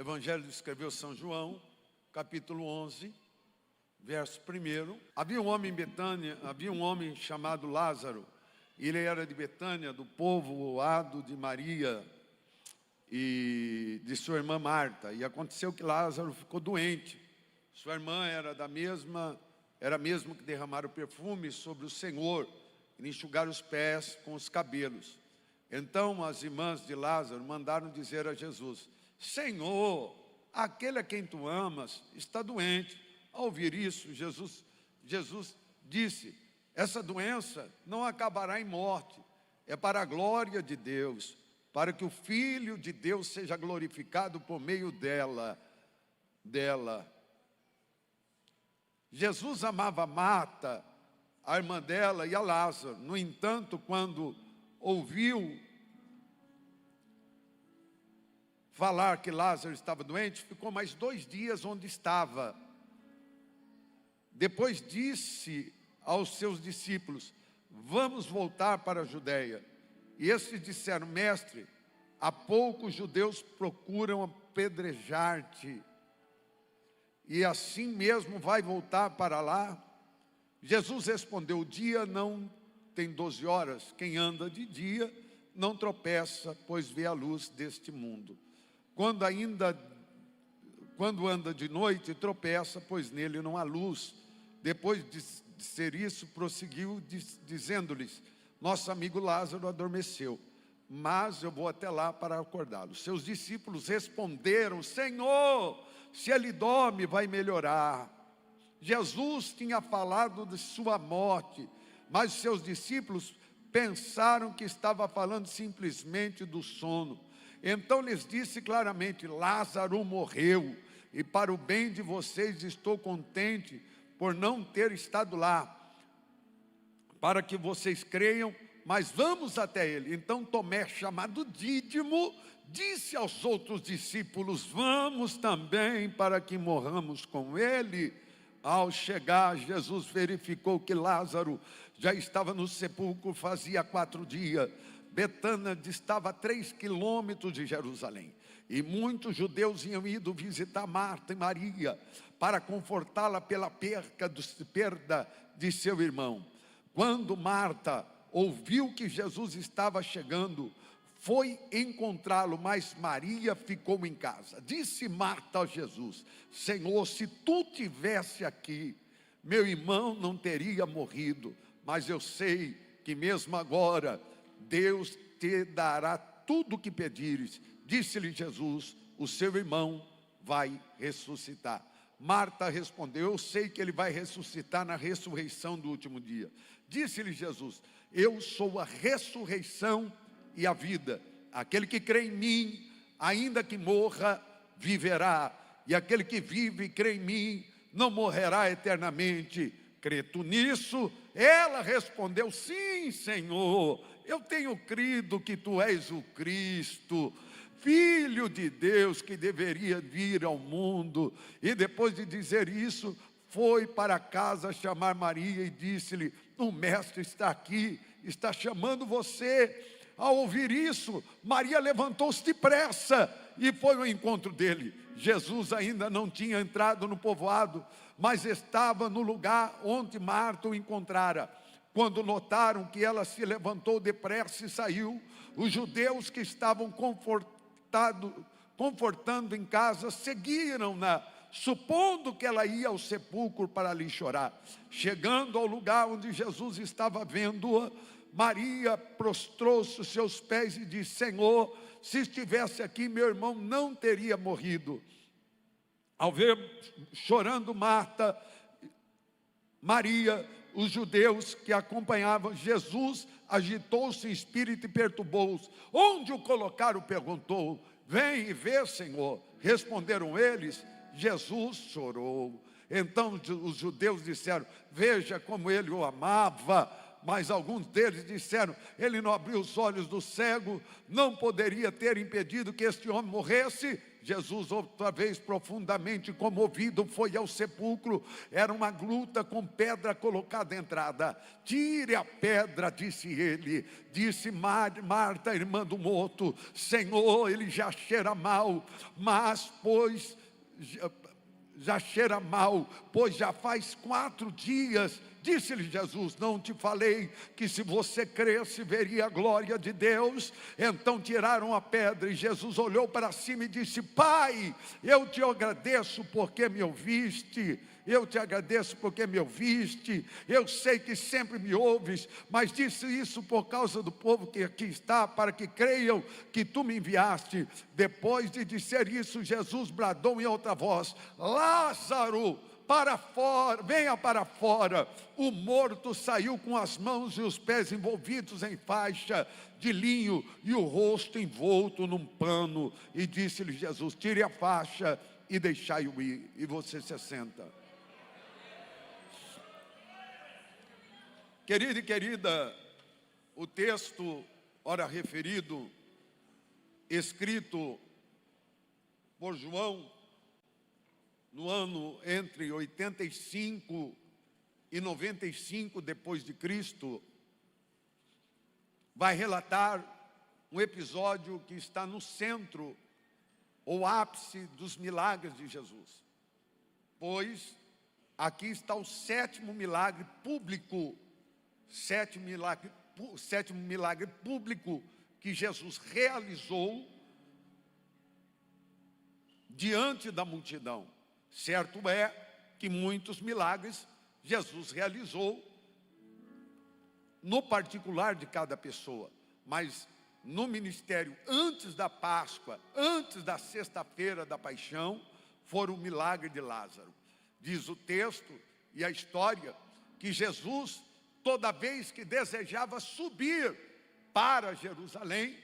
Evangelho escreveu São João, capítulo 11, verso 1. Havia um homem em Betânia, havia um homem chamado Lázaro. Ele era de Betânia, do povoado de Maria e de sua irmã Marta. E aconteceu que Lázaro ficou doente. Sua irmã era mesmo que derramar o perfume sobre o Senhor e enxugar os pés com os cabelos. Então as irmãs de Lázaro mandaram dizer a Jesus: Senhor, aquele a quem tu amas está doente. Ao ouvir isso, Jesus disse: essa doença não acabará em morte, é para a glória de Deus, para que o Filho de Deus seja glorificado por meio dela. Jesus amava Marta, a irmã dela, e a Lázaro. No entanto, quando ouviu falar que Lázaro estava doente, ficou mais 2 dias onde estava. Depois disse aos seus discípulos: vamos voltar para a Judeia. E estes disseram: mestre, há pouco os judeus procuram apedrejar-te, e assim mesmo vai voltar para lá? Jesus respondeu: o dia não tem 12 horas, quem anda de dia não tropeça, pois vê a luz deste mundo. Quando anda de noite, tropeça, pois nele não há luz. Depois de dizer isso, prosseguiu dizendo-lhes: nosso amigo Lázaro adormeceu, mas eu vou até lá para acordá-lo. Seus discípulos responderam: Senhor, se ele dorme, vai melhorar. Jesus tinha falado de sua morte, mas seus discípulos pensaram que estava falando simplesmente do sono. Então lhes disse claramente: Lázaro morreu, e para o bem de vocês estou contente por não ter estado lá, para que vocês creiam, mas vamos até ele. Então Tomé, chamado Dídimo, disse aos outros discípulos: vamos também para que morramos com ele. Ao chegar, Jesus verificou que Lázaro já estava no sepulcro fazia 4 dias. Betânia distava 3 quilômetros de Jerusalém, e muitos judeus tinham ido visitar Marta e Maria para confortá-la pela perda de seu irmão. Quando Marta ouviu que Jesus estava chegando, foi encontrá-lo, mas Maria ficou em casa. Disse Marta a Jesus: Senhor, se tu tivesse aqui, meu irmão não teria morrido. Mas eu sei que mesmo agora Deus te dará tudo o que pedires. Disse-lhe Jesus: o seu irmão vai ressuscitar. Marta respondeu: eu sei que ele vai ressuscitar na ressurreição do último dia. Disse-lhe Jesus: eu sou a ressurreição e a vida. Aquele que crê em mim, ainda que morra, viverá. E aquele que vive e crê em mim, não morrerá eternamente. Crê tu nisso? Ela respondeu: sim, Senhor, eu tenho crido que tu és o Cristo, Filho de Deus, que deveria vir ao mundo. E depois de dizer isso, foi para casa chamar Maria e disse-lhe: o mestre está aqui, está chamando você. Ao ouvir isso, Maria levantou-se depressa e foi ao encontro dele. Jesus ainda não tinha entrado no povoado, mas estava no lugar onde Marta o encontrara. Quando notaram que ela se levantou depressa e saiu, os judeus que estavam confortando em casa seguiram-na, supondo que ela ia ao sepulcro para ali chorar. Chegando ao lugar onde Jesus estava vendo-a, Maria prostrou-se aos seus pés e disse: Senhor, se estivesse aqui, meu irmão não teria morrido. Ao ver chorando Maria, os judeus que acompanhavam Jesus, agitou-se em espírito e perturbou-os. Onde o colocaram? Perguntou. Vem e vê, Senhor. Responderam eles: Jesus chorou. Então os judeus disseram: veja como ele o amava. Mas alguns deles disseram: ele não abriu os olhos do cego, não poderia ter impedido que este homem morresse. Jesus, outra vez profundamente comovido, foi ao sepulcro. Era uma gruta com pedra colocada à entrada. Tire a pedra, disse ele. Disse Marta, irmã do morto: Senhor, ele já cheira mal, mas pois já cheira mal, pois já faz 4 dias. Disse-lhe Jesus: não te falei que se você cresce veria a glória de Deus? Então tiraram a pedra, e Jesus olhou para cima e disse: Pai, eu te agradeço porque me ouviste. Eu te agradeço porque me ouviste. Eu sei que sempre me ouves, mas disse isso por causa do povo que aqui está, para que creiam que tu me enviaste. Depois de dizer isso, Jesus bradou em outra voz: Lázaro, para fora, venha para fora. O morto saiu com as mãos e os pés envolvidos em faixa de linho e o rosto envolto num pano. E disse-lhe Jesus: tire a faixa e deixai-o ir. E você se senta. Querido e querida, o texto ora referido, escrito por João no ano entre 85 e 95 depois de Cristo, vai relatar um episódio que está no centro ou ápice dos milagres de Jesus. Pois aqui está o 7º milagre público, sétimo milagre público que Jesus realizou diante da multidão. Certo é que muitos milagres Jesus realizou no particular de cada pessoa, mas no ministério antes da Páscoa, antes da sexta-feira da paixão, foi o milagre de Lázaro. Diz o texto e a história que Jesus, toda vez que desejava subir para Jerusalém,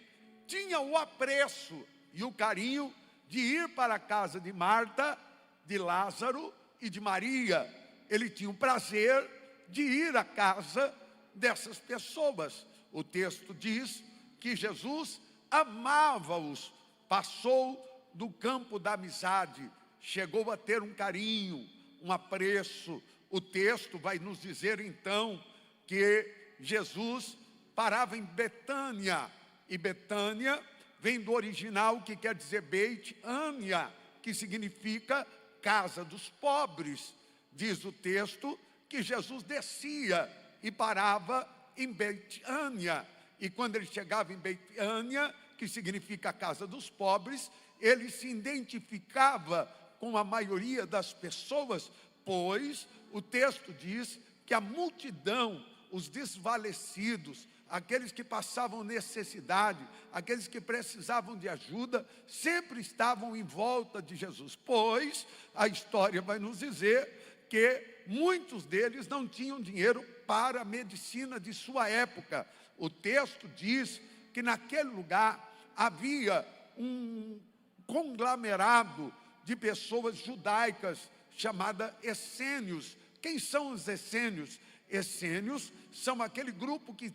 tinha o apreço e o carinho de ir para a casa de Marta, de Lázaro e de Maria. Ele tinha o prazer de ir à casa dessas pessoas. O texto diz que Jesus amava-os, passou do campo da amizade, chegou a ter um carinho, um apreço. O texto vai nos dizer então que Jesus parava em Betânia, e Betânia vem do original que quer dizer Beit Ania, que significa casa dos pobres. Diz o texto que Jesus descia e parava em Betânia, e quando ele chegava em Betânia, que significa casa dos pobres, ele se identificava com a maioria das pessoas, pois o texto diz que a multidão, os desvalecidos, aqueles que passavam necessidade, aqueles que precisavam de ajuda, sempre estavam em volta de Jesus, pois a história vai nos dizer que muitos deles não tinham dinheiro para a medicina de sua época. O texto diz que naquele lugar havia um conglomerado de pessoas judaicas chamada essênios. Quem são os essênios? Essênios são aquele grupo que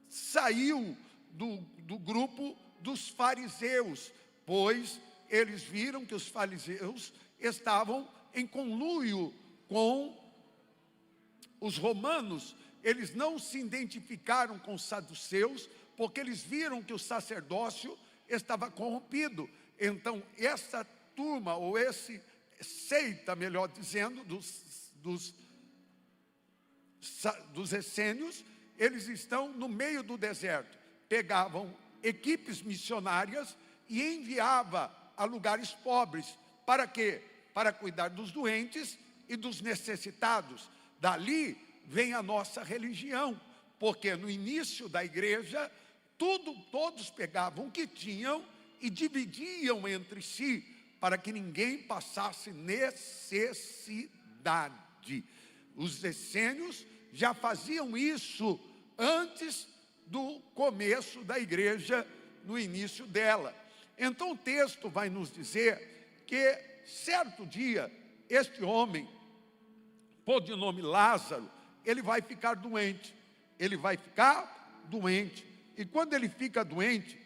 saiu do grupo dos fariseus, pois eles viram que os fariseus estavam em conluio com os romanos. Eles não se identificaram com os saduceus, porque eles viram que o sacerdócio estava corrompido. Então essa turma, ou esse seita, melhor dizendo, dos essênios, eles estão no meio do deserto. Pegavam equipes missionárias e enviava a lugares pobres. Para quê? Para cuidar dos doentes e dos necessitados. Dali vem a nossa religião, porque no início da igreja, todos pegavam o que tinham e dividiam entre si, para que ninguém passasse necessidade. Os essênios já faziam isso antes do começo da igreja, no início dela. Então o texto vai nos dizer que certo dia, este homem, pôr de nome Lázaro, ele vai ficar doente. ele vai ficar doente. E quando ele fica doente,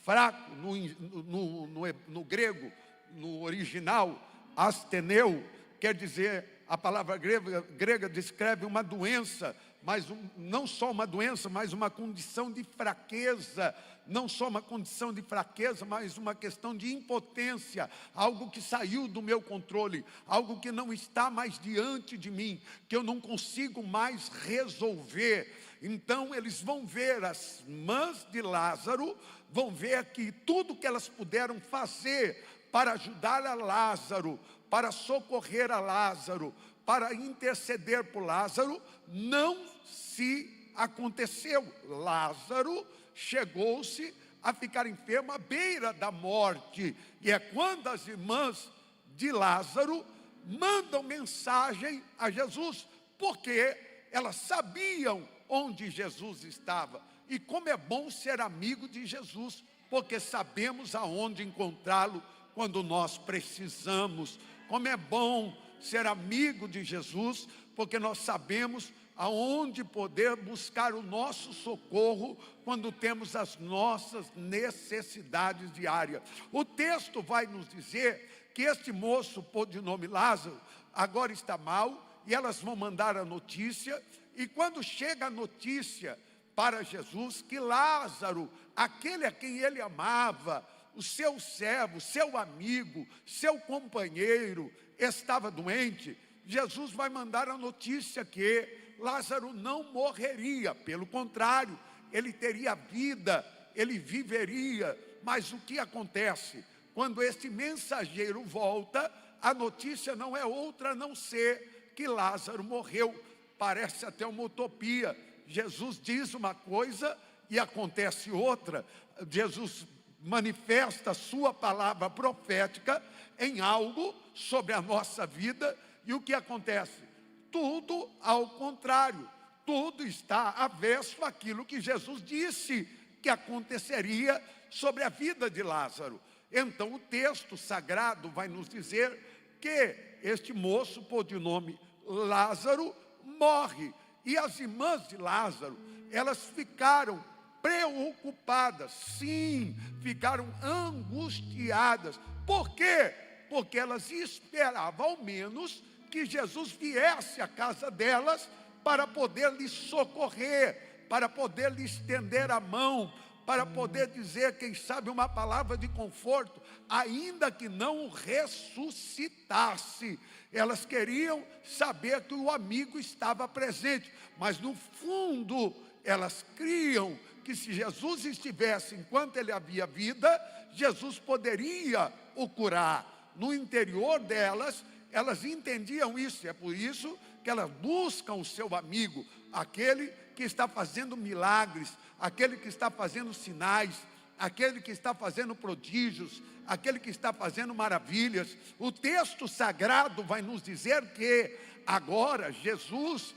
fraco, no grego, no original, asteneu, quer dizer, a palavra grega descreve uma doença, mas não só uma doença, mas uma condição de fraqueza. Não só uma condição de fraqueza, mas uma questão de impotência, algo que saiu do meu controle, algo que não está mais diante de mim, que eu não consigo mais resolver. Então eles vão ver, as irmãs de Lázaro, vão ver que tudo que elas puderam fazer para ajudar a Lázaro, para socorrer a Lázaro, para interceder por Lázaro, não se aconteceu. Lázaro chegou-se a ficar enfermo à beira da morte. E é quando as irmãs de Lázaro mandam mensagem a Jesus, porque elas sabiam onde Jesus estava. E como é bom ser amigo de Jesus, porque sabemos aonde encontrá-lo quando nós precisamos. Como é bom ser amigo de Jesus, porque nós sabemos aonde poder buscar o nosso socorro quando temos as nossas necessidades diárias. O texto vai nos dizer que este moço, de nome Lázaro, agora está mal, e elas vão mandar a notícia, e quando chega a notícia para Jesus, que Lázaro, aquele a quem ele amava, o seu servo, seu amigo, seu companheiro, estava doente, Jesus vai mandar a notícia que Lázaro não morreria, pelo contrário, ele teria vida, ele viveria. Mas o que acontece? Quando esse mensageiro volta, a notícia não é outra a não ser que Lázaro morreu. Parece até uma utopia. Jesus diz uma coisa e acontece outra. Jesus manifesta a sua palavra profética em algo sobre a nossa vida, e o que acontece? Tudo ao contrário, tudo está avesso àquilo que Jesus disse que aconteceria sobre a vida de Lázaro. Então o texto sagrado vai nos dizer que este moço, de nome Lázaro, morre. E as irmãs de Lázaro, elas ficaram preocupadas, sim, ficaram angustiadas. Por quê? Porque elas esperavam ao menos que Jesus viesse à casa delas para poder lhes socorrer, para poder lhes estender a mão, para poder dizer, quem sabe, uma palavra de conforto, ainda que não o ressuscitasse. Elas queriam saber que o amigo estava presente, mas no fundo elas criam que se Jesus estivesse enquanto ele havia vida, Jesus poderia o curar. No interior delas, elas entendiam isso, é por isso que elas buscam o seu amigo, aquele que está fazendo milagres, aquele que está fazendo sinais, aquele que está fazendo prodígios, aquele que está fazendo maravilhas. O texto sagrado vai nos dizer que agora Jesus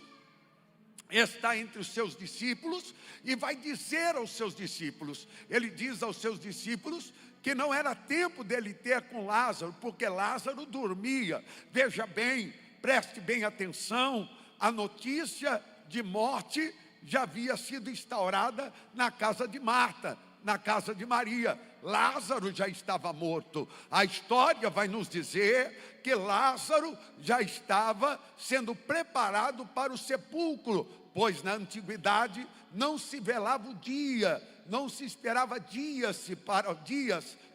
está entre os seus discípulos e vai dizer aos seus discípulos, ele diz aos seus discípulos que não era tempo dele ter com Lázaro, porque Lázaro dormia. Veja bem, preste bem atenção, a notícia de morte já havia sido instaurada na casa de Marta, na casa de Maria. Lázaro já estava morto. A história vai nos dizer que Lázaro já estava sendo preparado para o sepulcro, pois na antiguidade não se velava o dia, não se esperava dias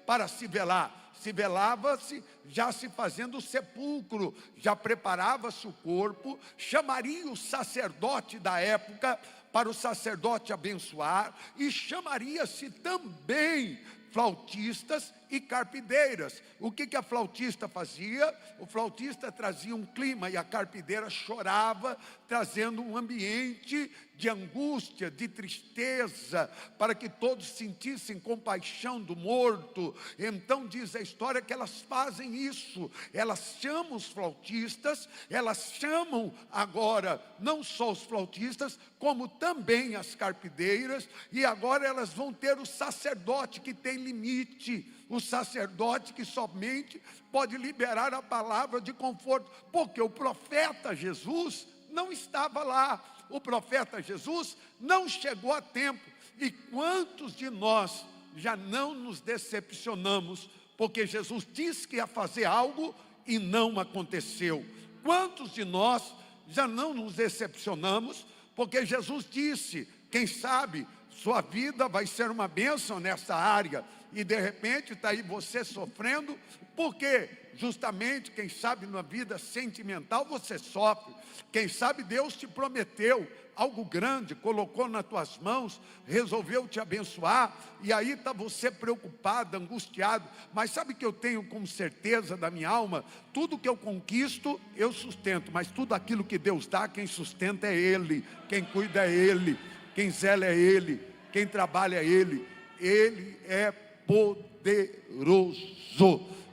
para se velar. Se velava-se já se fazendo o sepulcro, já preparava-se o corpo, chamaria o sacerdote da época para o sacerdote abençoar, e chamaria-se também flautistas e carpideiras. O que a flautista fazia? O flautista trazia um clima e a carpideira chorava, trazendo um ambiente de angústia, de tristeza, para que todos sentissem compaixão do morto. Então diz a história que elas fazem isso, elas chamam os flautistas, elas chamam agora não só os flautistas, como também as carpideiras, e agora elas vão ter o sacerdote que tem limite, o sacerdote que somente pode liberar a palavra de conforto, porque o profeta Jesus não estava lá. O profeta Jesus não chegou a tempo. E quantos de nós já não nos decepcionamos, porque Jesus disse que ia fazer algo e não aconteceu? Quantos de nós já não nos decepcionamos, porque Jesus disse, quem sabe, sua vida vai ser uma bênção nessa área, e de repente está aí você sofrendo, porque justamente, quem sabe na vida sentimental você sofre, quem sabe Deus te prometeu algo grande, colocou nas tuas mãos, resolveu te abençoar, e aí está você preocupado, angustiado. Mas sabe que eu tenho com certeza da minha alma? Tudo que eu conquisto, eu sustento, mas tudo aquilo que Deus dá, quem sustenta é Ele, quem cuida é Ele, quem zela é Ele, quem trabalha é Ele. Ele é poderoso.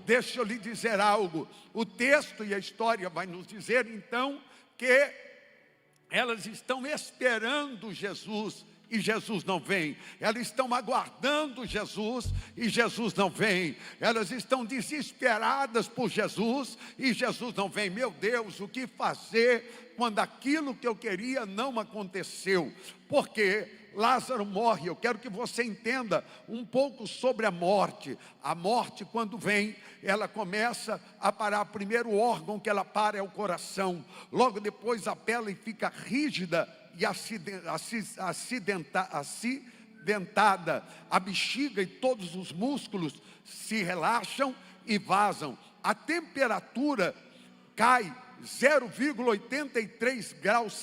Deixa eu lhe dizer algo. O texto e a história vai nos dizer então que elas estão esperando Jesus e Jesus não vem. Elas estão aguardando Jesus e Jesus não vem. Elas estão desesperadas por Jesus e Jesus não vem. Meu Deus, o que fazer quando aquilo que eu queria não aconteceu? Porque Lázaro morre. Eu quero que você entenda um pouco sobre a morte. A morte, quando vem, ela começa a parar. O primeiro órgão que ela para é o coração. Logo depois a pele fica rígida e acidentada. A bexiga e todos os músculos se relaxam e vazam. A temperatura cai 0,83 graus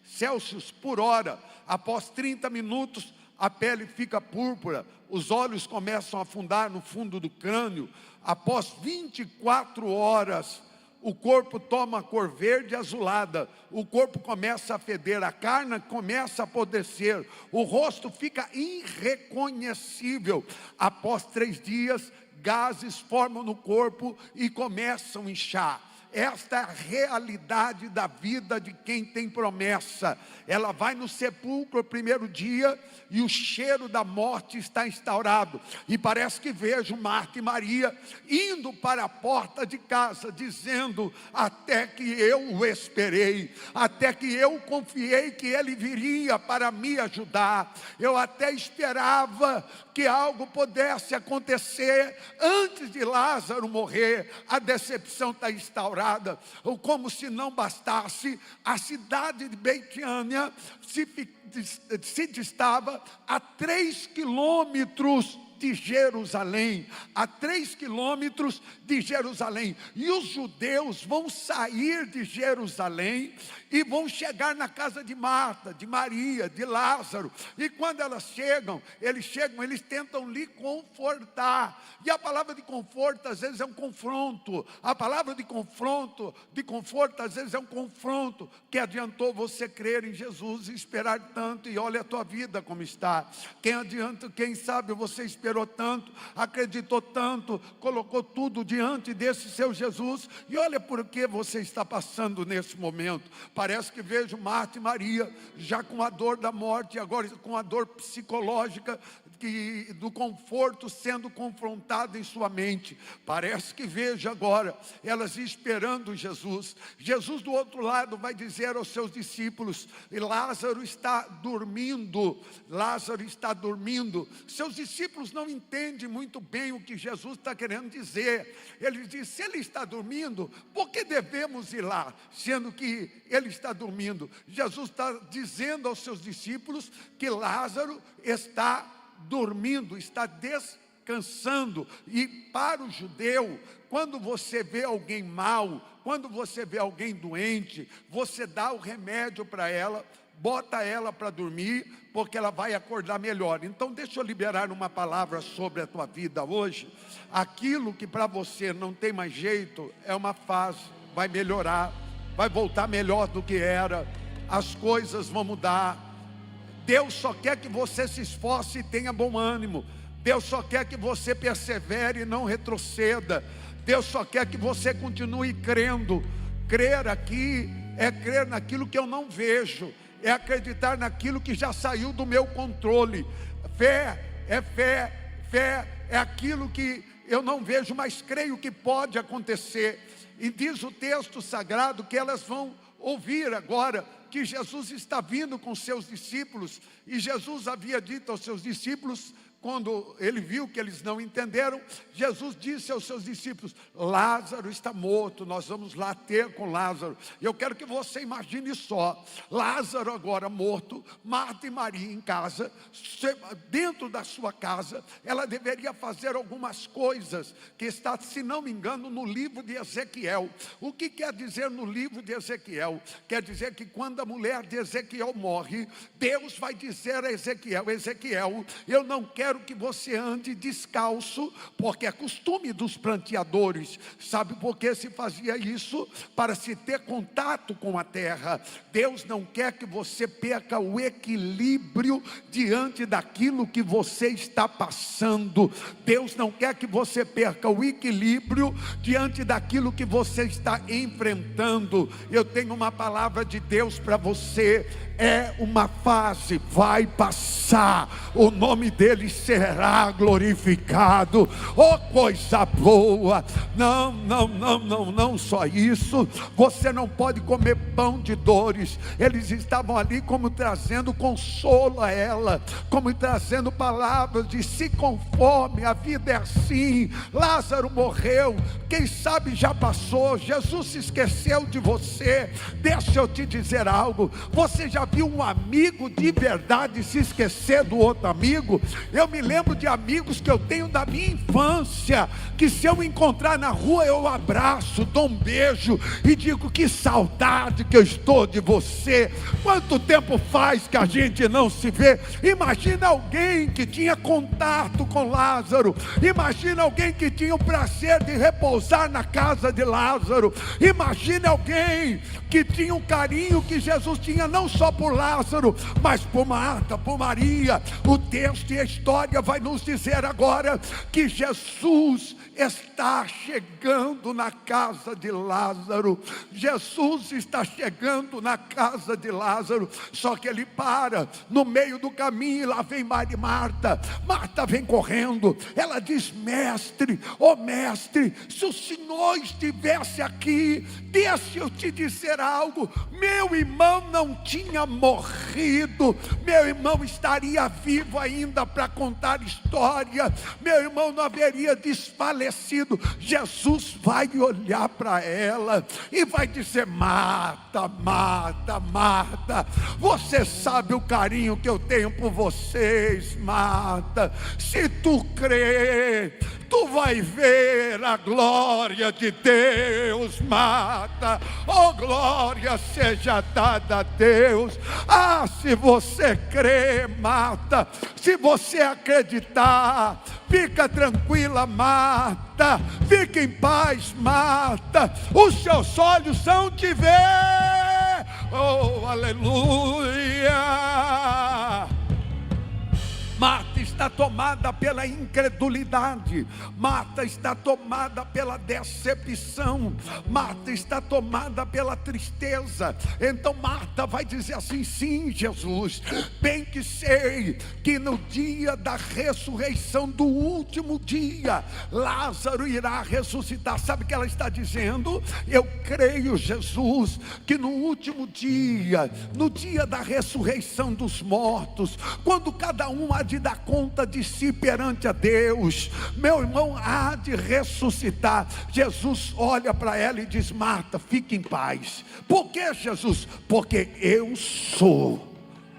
Celsius por hora. Após 30 minutos, a pele fica púrpura, os olhos começam a afundar no fundo do crânio. Após 24 horas, o corpo toma a cor verde azulada, o corpo começa a feder, a carne começa a apodrecer, o rosto fica irreconhecível. Após 3 dias, gases formam no corpo e começam a inchar. Esta é a realidade da vida de quem tem promessa. Ela vai no sepulcro o primeiro dia e o cheiro da morte está instaurado. E parece que vejo Marta e Maria indo para a porta de casa, dizendo: até que eu o esperei, até que eu confiei que ele viria para me ajudar. Eu até esperava que algo pudesse acontecer antes de Lázaro morrer. A decepção está instaurada. Ou como se não bastasse, a cidade de Betânia se distava a 3 quilômetros de Jerusalém, a 3 quilômetros de Jerusalém. E os judeus vão sair de Jerusalém e vão chegar na casa de Marta, de Maria, de Lázaro. E quando elas chegam, eles tentam lhe confortar. E a palavra de conforto às vezes é um confronto. A palavra de conforto às vezes é um confronto. Que adiantou você crer em Jesus e esperar tanto, e olha a tua vida como está. Quem sabe você esperou tanto, acreditou tanto, colocou tudo diante desse seu Jesus, e olha por que você está passando nesse momento. Parece que vejo Marta e Maria já com a dor da morte, agora com a dor psicológica do conforto sendo confrontado em sua mente. Parece que vejo agora elas esperando Jesus. Jesus do outro lado vai dizer aos seus discípulos: Lázaro está dormindo. Lázaro está dormindo. Seus discípulos não entendem muito bem o que Jesus está querendo dizer. Ele diz: se ele está dormindo, por que devemos ir lá, sendo que ele está dormindo? Jesus está dizendo aos seus discípulos que Lázaro está dormindo, está descansando. E para o judeu, quando você vê alguém mal, quando você vê alguém doente, você dá o remédio para ela, bota ela para dormir, porque ela vai acordar melhor. Então deixa eu liberar uma palavra sobre a tua vida hoje. Aquilo que para você não tem mais jeito, é uma fase, vai melhorar, vai voltar melhor do que era, as coisas vão mudar. Deus só quer que você se esforce e tenha bom ânimo. Deus só quer que você persevere e não retroceda. Deus só quer que você continue crendo. Crer aqui é crer naquilo que eu não vejo, é acreditar naquilo que já saiu do meu controle. Fé é aquilo que eu não vejo, mas creio que pode acontecer. E diz o texto sagrado que elas vão ouvir agora que Jesus está vindo com seus discípulos, e Jesus havia dito aos seus discípulos, quando ele viu que eles não entenderam, Jesus disse aos seus discípulos: Lázaro está morto, nós vamos lá ter com Lázaro. Eu quero que você imagine só, Lázaro agora morto, Marta e Maria em casa, dentro da sua casa. Ela deveria fazer algumas coisas, que está, se não me engano, no livro de Ezequiel. O que quer dizer no livro de Ezequiel? Quer dizer que quando a mulher de Ezequiel morre, Deus vai dizer a Ezequiel: Ezequiel, eu não quero que você ande descalço, porque é costume dos planteadores. Sabe por que se fazia isso? Para se ter contato com a terra. Deus não quer que você perca o equilíbrio diante daquilo que você está passando. Deus não quer que você perca o equilíbrio diante daquilo que você está enfrentando. Eu tenho uma palavra de Deus para você. É uma fase, vai passar, o nome dele será glorificado. Oh, coisa boa! Não só isso, você não pode comer pão de dores. Eles estavam ali como trazendo consolo a ela, como trazendo palavras de se conforme, a vida é assim. Lázaro morreu, quem sabe já passou, Jesus se esqueceu de você. Deixa eu te dizer algo, você já viu um amigo de verdade se esquecer do outro amigo? Eu me lembro de amigos que eu tenho da minha infância, que se eu encontrar na rua eu abraço, dou um beijo e digo: que saudade que eu estou de você. Quanto tempo faz que a gente não se vê? Imagina alguém que tinha contato com Lázaro, imagina alguém que tinha o prazer de repousar na casa de Lázaro, imagina alguém que tinha um carinho que Jesus tinha não só por Lázaro, mas por Marta, por Maria. O texto e a história vai nos dizer agora que Jesus está chegando na casa de Lázaro. Jesus está chegando na casa de Lázaro, só que ele para no meio do caminho, e lá vem Maria e Marta. Marta vem correndo, ela diz: mestre, oh mestre, se o Senhor estivesse aqui, deixa eu te dizer algo, meu irmão não tinha morrido, meu irmão estaria vivo ainda para contar história, meu irmão não haveria desfalecido. Jesus vai olhar para ela e vai dizer: Marta, Marta, Marta, você sabe o carinho que eu tenho por vocês, Marta. Se tu crer, tu vai ver a glória de Deus, Marta. Oh, glória seja dada a Deus. Ah, se você crer, Marta, se você acreditar, fica tranquila, Marta, fica em paz, Marta, os seus olhos são de ver. Oh, aleluia! Marta está tomada pela incredulidade, Marta está tomada pela decepção, Marta está tomada pela tristeza. Então Marta vai dizer assim: sim, Jesus, bem que sei que no dia da ressurreição, do último dia, Lázaro irá ressuscitar. Sabe o que ela está dizendo? Eu creio, Jesus, que no último dia, no dia da ressurreição dos mortos, quando cada um há de dar conta de si perante a Deus, meu irmão há de ressuscitar. Jesus olha para ela e diz: Marta, fique em paz. Por que, Jesus? Porque eu sou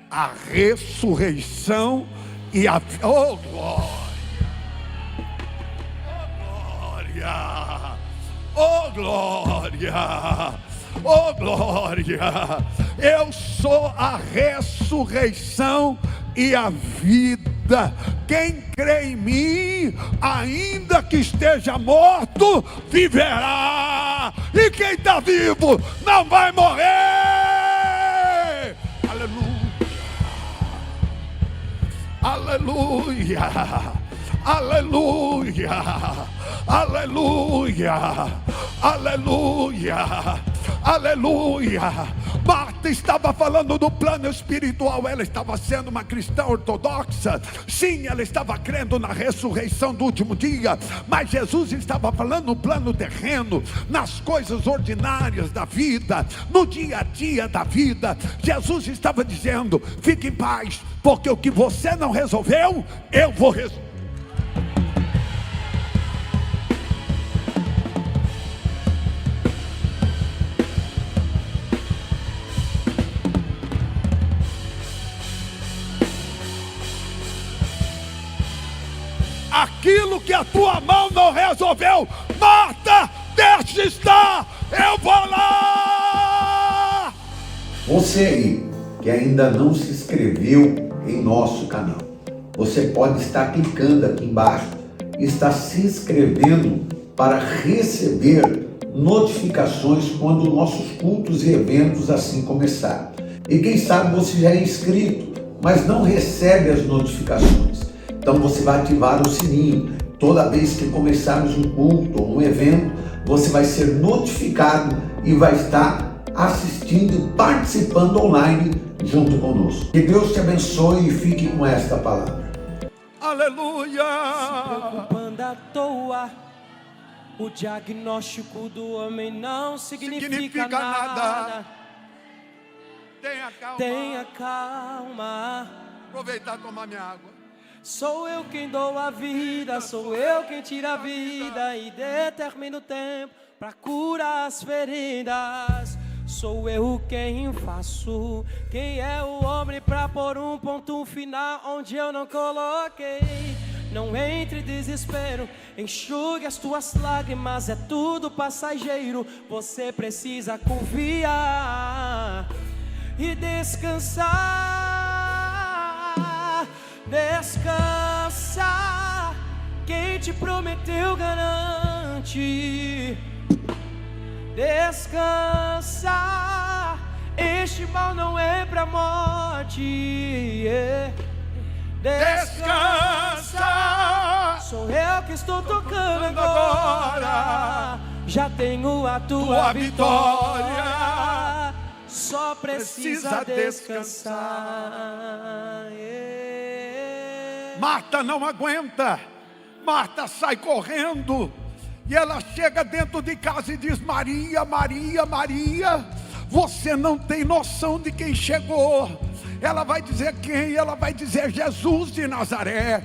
a ressurreição e a... Oh, glória! Oh, glória! Oh, glória! Eu sou a ressurreição e a vida. Quem crê em mim, ainda que esteja morto, viverá. E quem está vivo não vai morrer. Aleluia, aleluia, aleluia, aleluia, aleluia. Aleluia. Marta estava falando do plano espiritual. Ela estava sendo uma cristã ortodoxa. Sim, ela estava crendo na ressurreição do último dia. Mas Jesus estava falando no plano terreno, nas coisas ordinárias da vida, no dia a dia da vida. Jesus estava dizendo: fique em paz, porque o que você não resolveu, eu vou resolver. Aquilo que a tua mão não resolveu, Marta, deixa estar, eu vou lá. Você aí que ainda não se inscreveu em nosso canal, você pode estar clicando aqui embaixo e estar se inscrevendo para receber notificações quando nossos cultos e eventos assim começarem. E quem sabe você já é inscrito, mas não recebe as notificações. Então você vai ativar o sininho. Toda vez que começarmos um culto ou um evento, você vai ser notificado e vai estar assistindo, participando online junto conosco. Que Deus te abençoe e fique com esta palavra. Aleluia. Se preocupando à toa, o diagnóstico do homem não significa nada. Tenha calma. Tenha calma. Aproveitar e tomar minha água. Sou eu quem dou a vida, sou eu quem tira a vida e determino o tempo para curar as feridas. Sou eu quem faço, quem é o homem para pôr um ponto final onde eu não coloquei. Não entre em desespero, enxugue as tuas lágrimas, é tudo passageiro. Você precisa confiar e descansar. Descansa, quem te prometeu garante. Descansa, este mal não é pra morte. Descansa, sou eu que estou tocando agora. Já tenho a tua vitória. Só precisa descansar. Marta não aguenta. Marta sai correndo. E ela chega dentro de casa e diz: Maria, Maria, Maria, você não tem noção de quem chegou. Ela vai dizer quem? Ela vai dizer Jesus de Nazaré.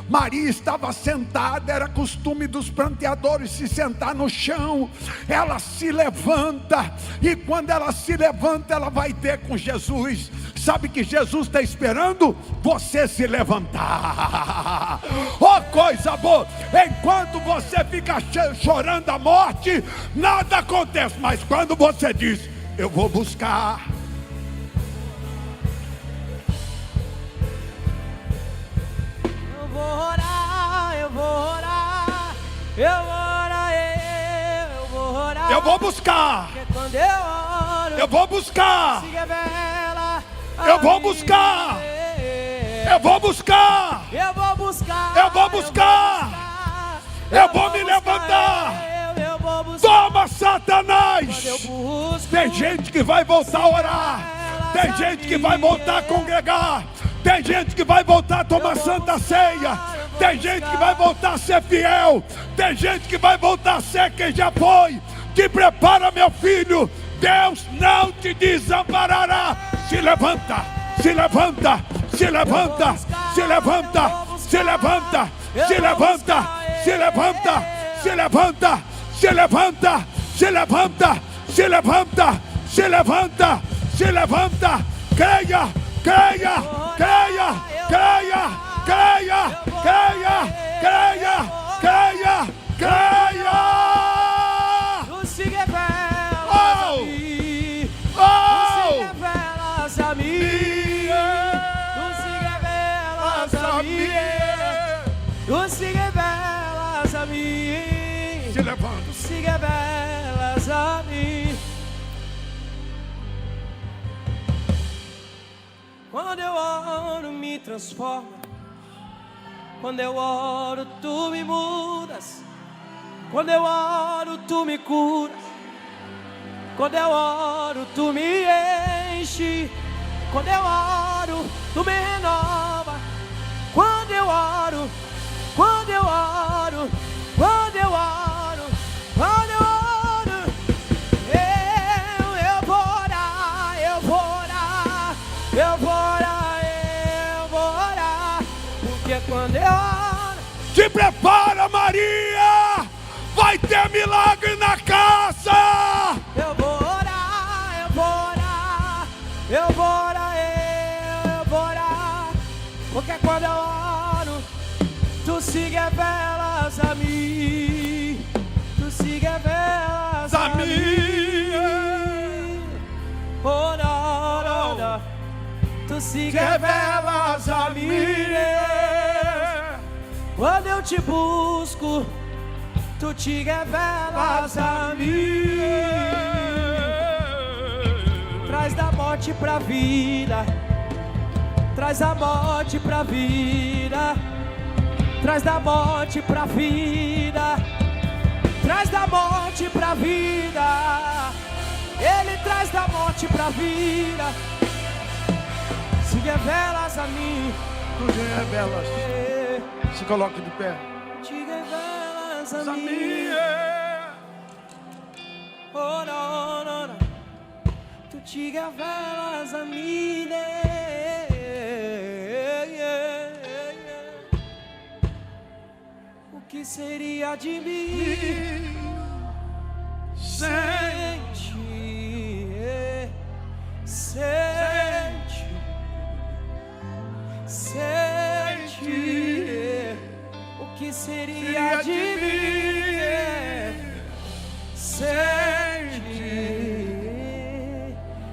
Maria estava sentada, era costume dos pranteadores se sentar no chão. Ela se levanta, e quando ela se levanta, ela vai ter com Jesus. Sabe que Jesus está esperando você se levantar. Oh, coisa boa! Enquanto você fica chorando a morte, nada acontece. Mas quando você diz: eu vou buscar, eu vou orar, eu vou orar, eu vou orar, eu vou orar. eu vou buscar, Porque quando eu oro, eu vou buscar, se revela a eu vou mim. buscar, eu vou buscar, Eu vou buscar, eu vou buscar, eu vou me levantar. eu vou buscar. Toma, Satanás! Quando eu busco, Tem gente que vai voltar a orar, tem gente que vai voltar a congregar, tem gente que vai voltar a tomar santa ceia, tem gente que vai voltar a ser fiel, tem gente que vai voltar a ser quem já foi. Te prepara, meu filho, Deus não te desamparará. Se levanta, se levanta, se levanta, se levanta, se levanta, se levanta, se levanta, se levanta, se levanta, se levanta, se levanta, se levanta, se levanta. Creia, creia, creia, creia, creia, creia, creia, creia, creia. tu se revelas Oh! a mim. Oh! Tu se revelas a mim. Tu se revelas a mim. Tu se revelas a mim. Se levanta. Se revelas a mim. Quando eu oro, me transforma. Quando eu oro, tu me mudas. Quando eu oro, tu me curas. Quando eu oro, tu me enche. Quando eu oro, tu me renova. Quando eu oro, quando eu oro, quando eu oro, quando eu oro, eu vou orar, eu vou orar, eu vou orar, eu vou orar. Porque quando eu oro, Te prepara, Maria! Vai ter milagre na casa! eu vou orar, eu vou orar, eu vou orar, eu vou orar. Porque quando eu oro, tu se revelas a mim, tu se revelas a mim. Oh, não, não, não. Tu se revelas a mim. Quando eu te busco, tu te revelas a mim. Traz da morte pra vida, traz a morte pra vida, traz da morte pra vida, traz da morte pra vida. Ele traz da morte pra vida. Se revelas a mim, Tu te revelas. Se coloque de pé. te revelas a mim. Samia. Oh, não, não, não. Tu te revelas a mim. O que seria de mim sem ti? Sem ti, sem ti. O que seria de mim sem ti?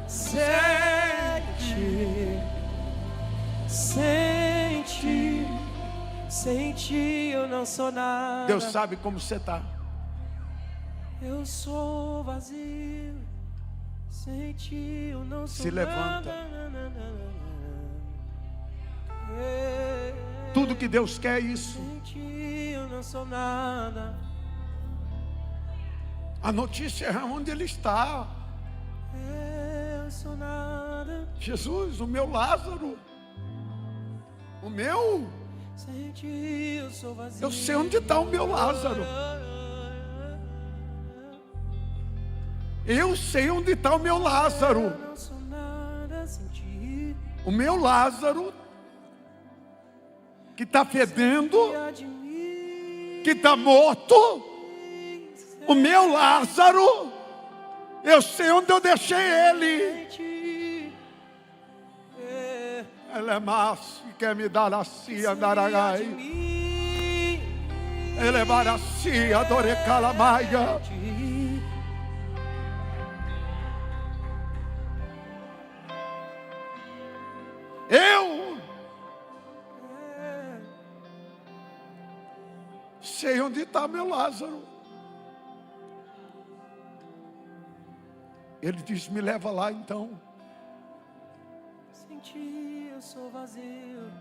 Sem ti, sem ti, sem ti eu não sou nada. Deus sabe como você está. Eu sou vazio, sem ti eu não sou Se levanta. nada. Tudo que Deus quer é isso. Sem ti eu não sou nada. A notícia é onde Ele está. Eu sou nada. Jesus, o meu Lázaro. O meu. Sem ti eu sou vazio. Eu sei onde está o meu Lázaro. Eu sei onde está o meu Lázaro. Eu não sou nada sem ti. O meu Lázaro, que está fedendo, De mim, que está morto. O meu Lázaro, eu sei onde eu deixei ele. sem ti. Ele é massa e quer me dar a cia, De Naragai. mim, Ele é maracia, Dorecalamaia. Eu sei onde está meu Lázaro. Ele diz: me leva lá então. Sem ti eu sou vazio.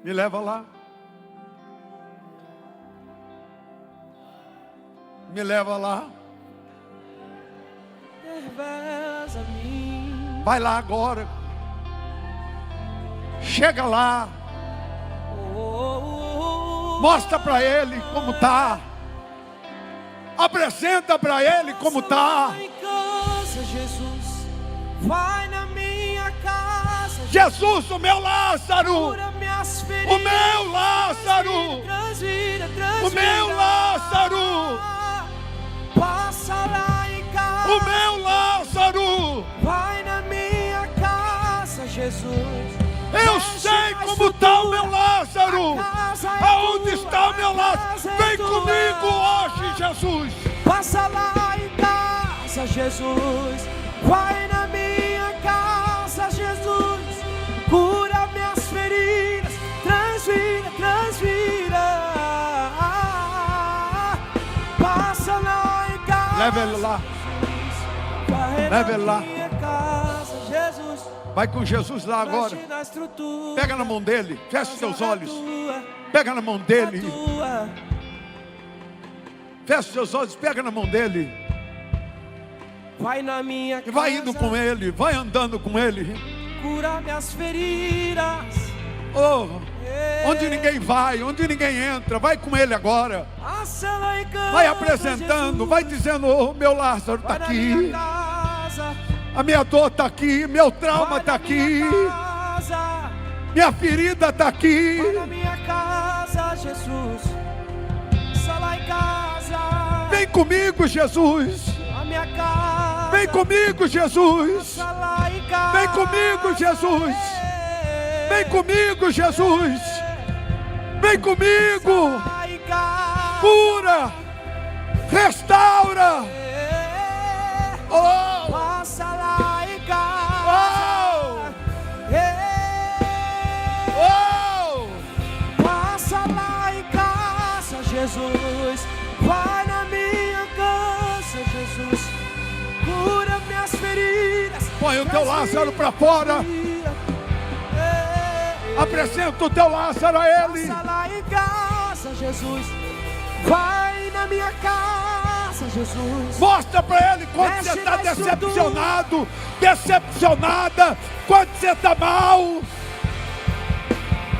Me leva lá. Me leva lá. Revelas a mim. Vai lá agora. Chega lá. Mostra para ele como tá. Apresenta para ele como tá. Vai em casa, Jesus. Vai na minha casa. Jesus, o meu Lázaro. Cura minhas feridas. O meu Lázaro. Transvida. O meu Lázaro. Passa lá em casa. O meu Lázaro. Vai na minha casa, Jesus. Eu sei como está o meu Lázaro. Aonde está o meu Lázaro? Vem comigo hoje, Jesus. Passa lá em casa, Jesus. Vai na minha casa, Jesus. Cura minhas feridas. Transvida. Passa lá em casa. Leva ele lá. Vai Leva ele na lá. minha casa, Jesus. Vai com Jesus lá agora. Mexe na estrutura. Pega na mão dele. Feche seus Casa olhos. tua, Pega na mão dele. tua. Fecha seus olhos, pega na mão dele. Vai na minha casa. E vai indo com ele, vai andando com ele. Cura minhas feridas. Oh, onde ninguém vai, onde ninguém entra, vai com ele agora. Passa lá em casa, Vai apresentando, Jesus. vai dizendo: oh, meu Lázaro está Vai na aqui. minha casa. A minha dor está aqui, meu trauma Vai está na aqui. minha casa. Minha ferida está aqui. Vai na minha casa, Jesus. Passa lá em casa. Vem comigo, Jesus. A minha casa. Vem comigo, Jesus. Passa lá em casa. Vem comigo, Jesus. Vem comigo, Jesus. Vem comigo. Lá em casa. Cura. Restaura. Oh, Passa lá em casa. oh. Passa lá em casa, Jesus. Vai na minha casa, Jesus. Cura minhas feridas. Põe o teu Lázaro para fora. Apresenta o teu Lázaro a ele. Passa lá em casa, Jesus. Vai na minha casa, Jesus. Mostra para ele quando Mexe você está na estrutura. decepcionado, decepcionada, quando você está mal.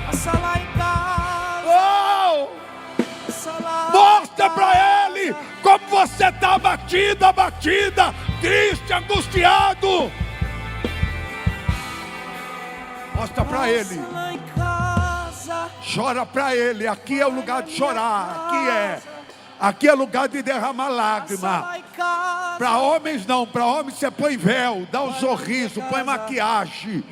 Passa lá em casa. Oh! Passa lá Mostra em para casa. ele como você está abatida, abatida, triste, angustiado. Mostra para ele. Passa lá em casa. Chora para ele. Aqui é o lugar de chorar. Aqui é lugar de derramar Passa lágrima. lá em casa. Para homens não, para homens você põe véu, dá um sorriso, põe maquiagem.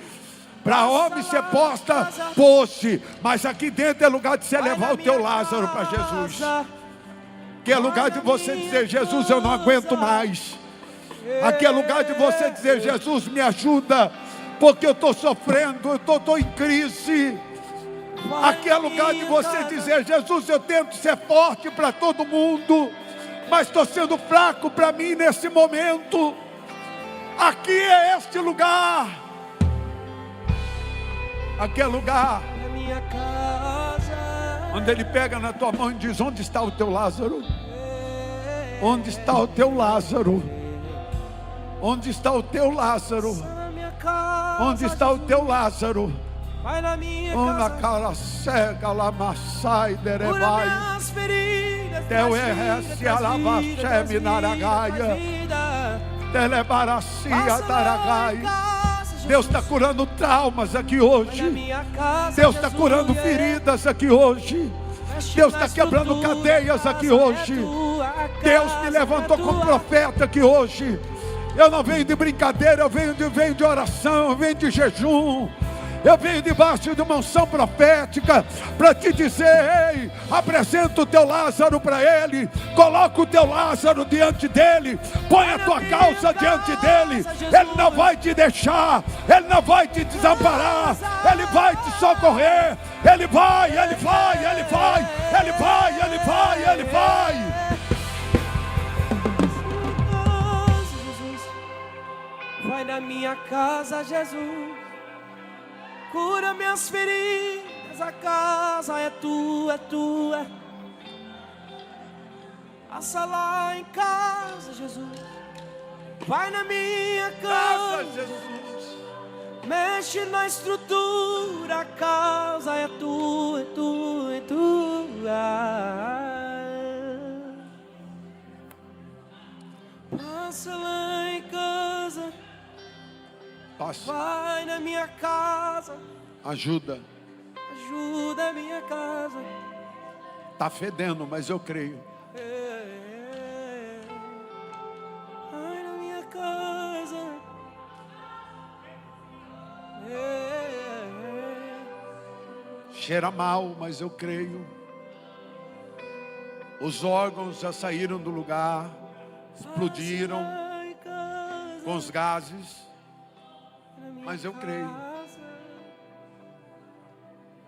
Para homens você posta post, mas aqui dentro é lugar de você levar o teu Lázaro para Jesus. Que é lugar de você dizer: Jesus, eu não aguento mais. Aqui é lugar de você dizer: Jesus, me ajuda, porque eu estou sofrendo, eu estou em crise. Aqui é lugar de você dizer: Jesus, eu tento ser forte para todo mundo, mas estou sendo fraco para mim nesse momento. Aqui é este lugar. Aqui é lugar Na minha casa. onde ele pega na tua mão e diz: onde está o teu Lázaro? Onde está o teu Lázaro? Onde está o teu Lázaro? Na minha casa. Onde está o teu Lázaro? Vai na minha Ona casa. cara cega, lamassai, Cura derebai. minhas feridas. Teu traz errece, vida, traz alava, vida, cheme, traz vida, naragaia. traz vida. Telebaracia, Passa lá em daragai. casa, Jesus. Deus está curando traumas aqui Vai na hoje. minha casa, Deus está Jesus. curando feridas aqui hoje. Mexe Deus na está quebrando estrutura, cadeias aqui casa hoje. é tua, a Deus me casa levantou é como tua. profeta aqui hoje. Eu não venho de brincadeira, eu venho de oração, eu venho de jejum. Eu venho debaixo de uma unção profética para te dizer: ei, apresenta o teu Lázaro para ele, coloca o teu Lázaro diante dele, põe a tua causa diante dele. Ele não vai te deixar, ele não vai te desamparar, ele vai te socorrer. Ele vai, ele vai, ele vai, ele vai, ele vai, ele vai. Jesus. Vai na minha casa, Jesus. Cura minhas feridas, a casa é tua, é tua. Passa lá em casa, Jesus. Vai na minha casa, Jesus. mexe na estrutura, a casa é tua, é tua, é tua. Passa lá em casa. Passa, Vai na minha casa, ajuda. ajuda a minha casa. Está fedendo, mas eu creio. Vai na minha casa. Cheira mal, mas eu creio. Os órgãos já saíram do lugar, explodiram Vai em casa, com os gases, na minha mas eu creio. casa.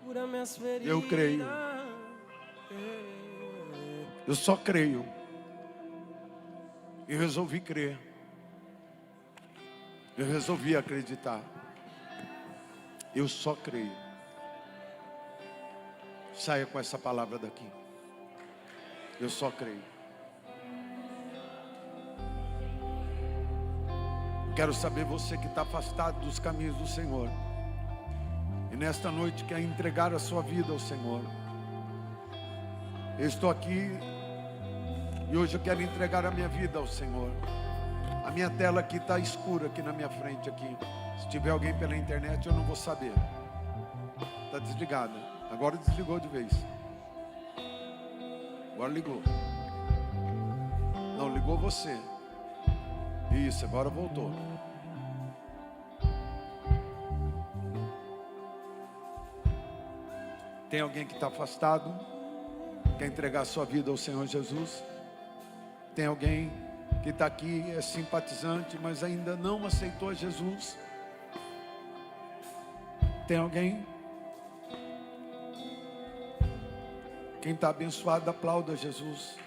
Cura minhas feridas. Eu creio. Eu só creio. Eu resolvi crer. Eu resolvi acreditar. Eu só creio. Saia com essa palavra daqui. Eu só creio. quero saber você que está afastado dos caminhos do Senhor e nesta noite quer entregar a sua vida ao Senhor. Eu estou aqui e hoje eu quero entregar a minha vida ao Senhor. A minha tela aqui está escura aqui na minha frente aqui. Se tiver alguém pela internet eu não vou saber. Está desligada. Agora desligou de vez. Agora ligou. Não, ligou você. Isso, agora voltou. Tem alguém que está afastado? Quer entregar a sua vida ao Senhor Jesus? Tem alguém que está aqui, é simpatizante, mas ainda não aceitou Jesus? Tem alguém? Quem está abençoado, aplauda Jesus.